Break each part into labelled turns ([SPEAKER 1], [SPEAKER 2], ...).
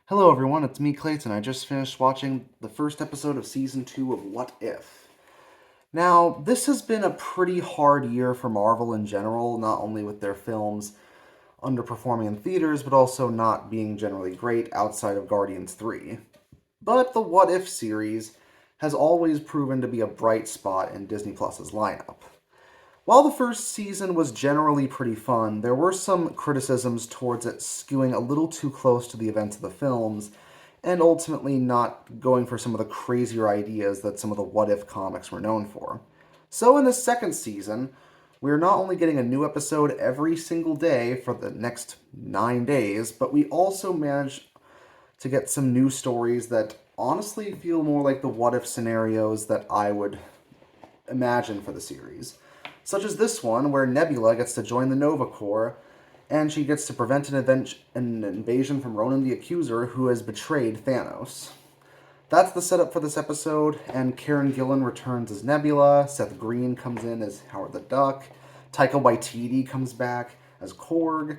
[SPEAKER 1] Hello everyone, it's me Clayton. I just finished watching the first episode of Season 2 of What If. Now, this has been a pretty hard year for Marvel in general, not only with their films underperforming in theaters, but also not being generally great outside of Guardians 3. But the What If series has always proven to be a bright spot in Disney Plus's lineup. While the first season was generally pretty fun, there were some criticisms towards it skewing a little too close to the events of the films, and ultimately not going for some of the crazier ideas that some of the What If comics were known for. So in the second season, we're not only getting a new episode every single day for the next 9 days, but we also managed to get some new stories that honestly feel more like the what if scenarios that I would imagine for the series, such as this one where Nebula gets to join the Nova Corps and she gets to prevent an invasion from Ronan the Accuser, who has betrayed Thanos. That's the setup for this episode, and Karen Gillan returns as Nebula, Seth Green comes in as Howard the Duck, Taika Waititi comes back as Korg,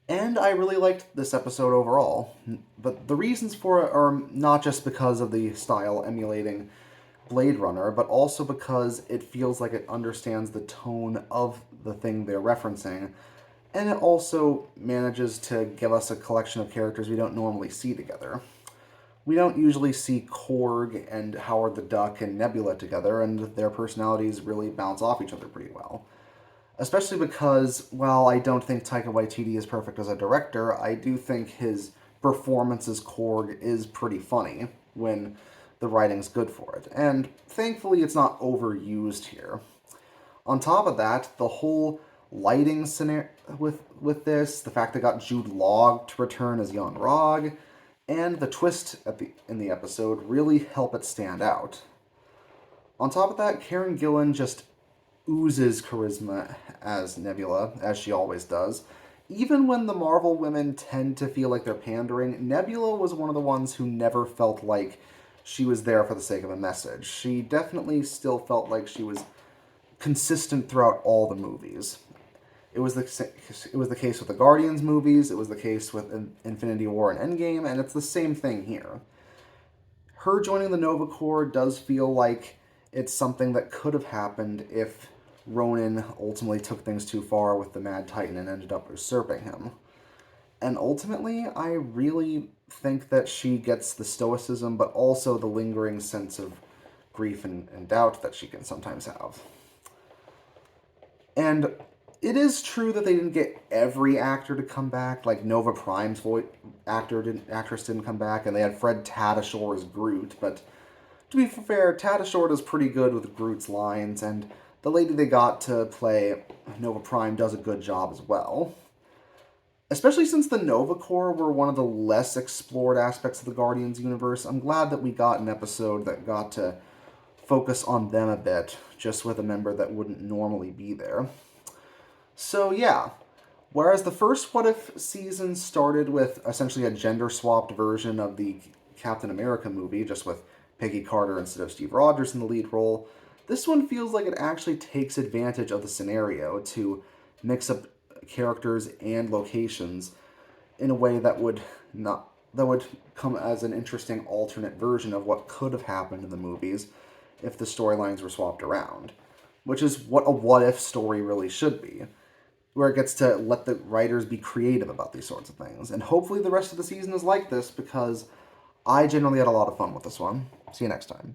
[SPEAKER 1] and I really liked this episode overall. But the reasons for it are not just because of the style emulating Blade Runner, but also because it feels like it understands the tone of the thing they're referencing, and it also manages to give us a collection of characters we don't normally see together. We don't usually see Korg and Howard the Duck and Nebula together, and their personalities really bounce off each other pretty well. Especially because, while I don't think Taika Waititi is perfect as a director, I do think his performance as Korg is pretty funny when the writing's good for it. And thankfully, it's not overused here. On top of that, the whole lighting scenario with this, the fact they got Jude Law to return as Jan Rog, and the twist in the episode really help it stand out. On top of that, Karen Gillan just oozes charisma as Nebula, as she always does. Even when the Marvel women tend to feel like they're pandering, Nebula was one of the ones who never felt like she was there for the sake of a message. She definitely still felt like she was consistent throughout all the movies. It was the case with the Guardians movies, it was the case with Infinity War and Endgame, and it's the same thing here. Her joining the Nova Corps does feel like it's something that could have happened if Ronan ultimately took things too far with the Mad Titan and ended up usurping him. And ultimately, I really think that she gets the stoicism, but also the lingering sense of grief and doubt that she can sometimes have. And it is true that they didn't get every actor to come back. Like Nova Prime's actress didn't come back, and they had Fred Tatasciore as Groot. But to be fair, Tatasciore does pretty good with Groot's lines, and the lady they got to play Nova Prime does a good job as well. Especially since the Nova Corps were one of the less explored aspects of the Guardians universe, I'm glad that we got an episode that got to focus on them a bit, just with a member that wouldn't normally be there. So, yeah. Whereas the first What If season started with essentially a gender swapped version of the Captain America movie, just with Peggy Carter instead of Steve Rogers in the lead role, this one feels like it actually takes advantage of the scenario to mix up characters and locations in a way that would come as an interesting alternate version of what could have happened in the movies if the storylines were swapped around, which is what a what if story really should be, where it gets to let the writers be creative about these sorts of things. And hopefully the rest of the season is like this, because I generally had a lot of fun with this one. See you next time.